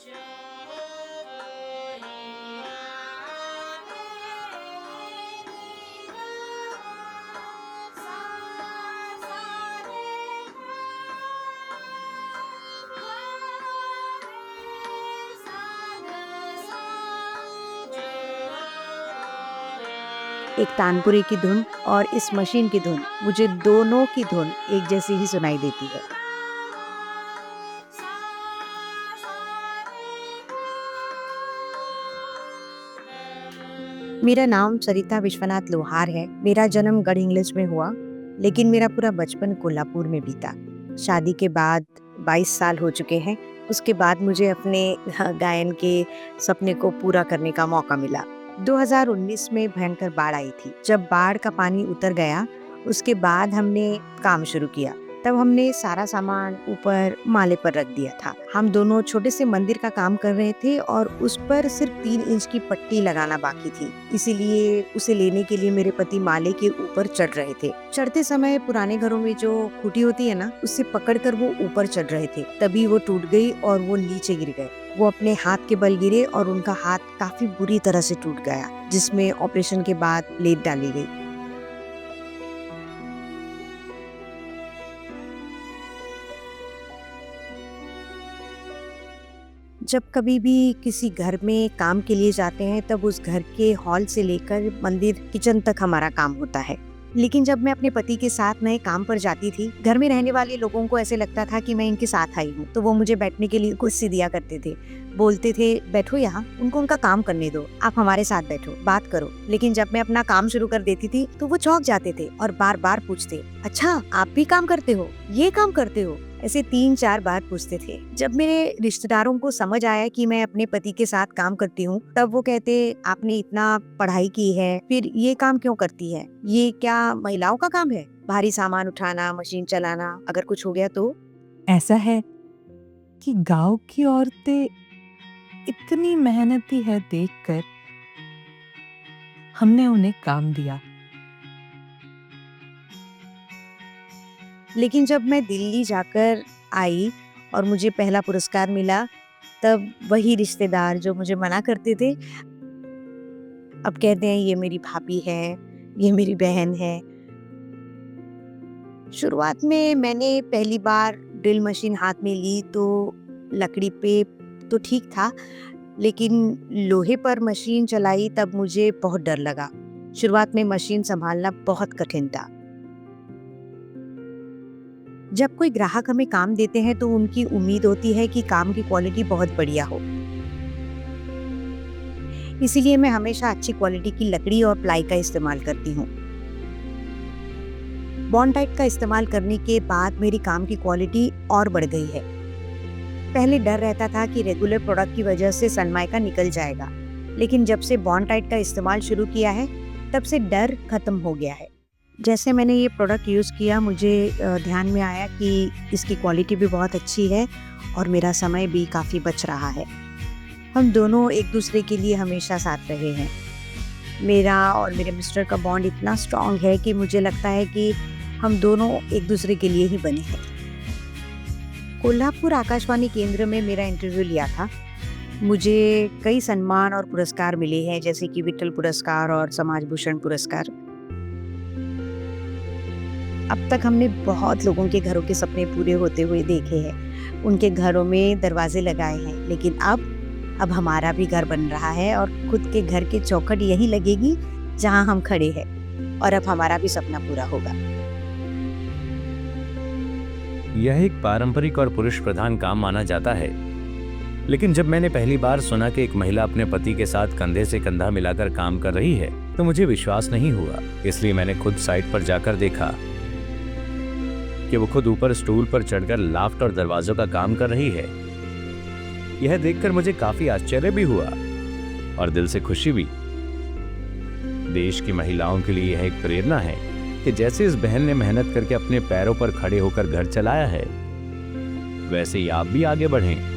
एक तानपुरे की धुन और इस मशीन की धुन, मुझे दोनों की धुन एक जैसी ही सुनाई देती है। मेरा नाम सरिता विश्वनाथ लोहार है। मेरा जन्म गढ़ में हुआ, लेकिन मेरा पूरा बचपन कोल्हापुर में बीता। शादी के बाद 22 साल हो चुके हैं। उसके बाद मुझे अपने गायन के सपने को पूरा करने का मौका मिला। 2019 में भयंकर बाढ़ आई थी। जब बाढ़ का पानी उतर गया, उसके बाद हमने काम शुरू किया। तब हमने सारा सामान ऊपर माले पर रख दिया था। हम दोनों छोटे से मंदिर का काम कर रहे थे और उस पर सिर्फ 3 इंच की पट्टी लगाना बाकी थी। इसीलिए उसे लेने के लिए मेरे पति माले के ऊपर चढ़ रहे थे। चढ़ते समय पुराने घरों में जो खूंटी होती है ना, उससे पकड़कर वो ऊपर चढ़ रहे थे। तभी वो टूट गई और वो नीचे गिर गए। वो अपने हाथ के बल गिरे और उनका हाथ काफी बुरी तरह से टूट गया, जिसमें ऑपरेशन के बाद प्लेट डाली गई। जब कभी भी किसी घर में काम के लिए जाते हैं, तब उस घर के हॉल से लेकर मंदिर किचन तक हमारा काम होता है। लेकिन जब मैं अपने पति के साथ नए काम पर जाती थी, घर में रहने वाले लोगों को ऐसे लगता था कि मैं इनके साथ आई हूँ, तो वो मुझे बैठने के लिए कुर्सी दिया करते थे। बोलते थे, बैठो यहाँ, उनको उनका काम करने दो, आप हमारे साथ बैठो, बात करो। लेकिन जब मैं अपना काम शुरू कर देती थी, तो वो चौंक जाते थे और बार बार पूछते, अच्छा आप भी काम करते हो, ये काम करते हो? ऐसे 3-4 बार पूछते थे। जब मेरे रिश्तेदारों को समझ आया कि मैं अपने पति के साथ काम करती हूँ, तब वो कहते, आपने इतना पढ़ाई की है, फिर ये काम क्यों करती है? ये क्या महिलाओं का काम है? भारी सामान उठाना, मशीन चलाना, अगर कुछ हो गया तो? ऐसा है कि गांव की औरतें इतनी मेहनती है देखकर हमने उन्हें काम दिया। लेकिन जब मैं दिल्ली जाकर आई और मुझे पहला पुरस्कार मिला, तब वही रिश्तेदार जो मुझे मना करते थे, अब कहते हैं ये मेरी भाभी है, ये मेरी बहन है। शुरुआत में मैंने पहली बार ड्रिल मशीन हाथ में ली तो लकड़ी पे तो ठीक था, लेकिन लोहे पर मशीन चलाई तब मुझे बहुत डर लगा। शुरुआत में मशीन संभालना बहुत कठिन था। जब कोई ग्राहक हमें काम देते हैं तो उनकी उम्मीद होती है कि काम की क्वालिटी बहुत बढ़िया हो। इसीलिए मैं हमेशा अच्छी क्वालिटी की लकड़ी और प्लाई का इस्तेमाल करती हूँ। बॉन्डाइट का इस्तेमाल करने के बाद मेरी काम की क्वालिटी और बढ़ गई है। पहले डर रहता था कि रेगुलर प्रोडक्ट की वजह से सनमाइका निकल जाएगा, लेकिन जब से बॉन्डाइट का इस्तेमाल शुरू किया है, तब से डर खत्म हो गया है। जैसे मैंने ये प्रोडक्ट यूज़ किया, मुझे ध्यान में आया कि इसकी क्वालिटी भी बहुत अच्छी है और मेरा समय भी काफ़ी बच रहा है। हम दोनों एक दूसरे के लिए हमेशा साथ रहे हैं। मेरा और मेरे मिस्टर का बॉन्ड इतना स्ट्रॉन्ग है कि मुझे लगता है कि हम दोनों एक दूसरे के लिए ही बने हैं। कोल्हापुर आकाशवाणी केंद्र में मेरा इंटरव्यू लिया था। मुझे कई सम्मान और पुरस्कार मिले हैं, जैसे कि विठल पुरस्कार और समाज भूषण पुरस्कार। अब तक हमने बहुत लोगों के घरों के सपने पूरे होते हुए देखे हैं। उनके घरों में दरवाजे लगाए हैं, लेकिन अब हमारा भी घर बन रहा है और खुद के घर की चौखट यही लगेगी जहां हम खड़े हैं, और अब हमारा भी सपना पूरा होगा। यह एक पारंपरिक और पुरुष प्रधान काम माना जाता है, लेकिन जब मैंने पहली बार सुना कि एक महिला अपने पति के साथ कंधे से कंधा मिलाकर काम कर रही है, तो मुझे विश्वास नहीं हुआ। इसलिए मैंने खुद साइट पर जाकर देखा कि वो खुद ऊपर स्टूल पर चढ़कर लाफ्ट और दरवाजों का काम कर रही है। यह देखकर मुझे काफी आश्चर्य भी हुआ और दिल से खुशी भी। देश की महिलाओं के लिए यह एक प्रेरणा है कि जैसे इस बहन ने मेहनत करके अपने पैरों पर खड़े होकर घर चलाया है, वैसे ही आप भी आगे बढ़ें।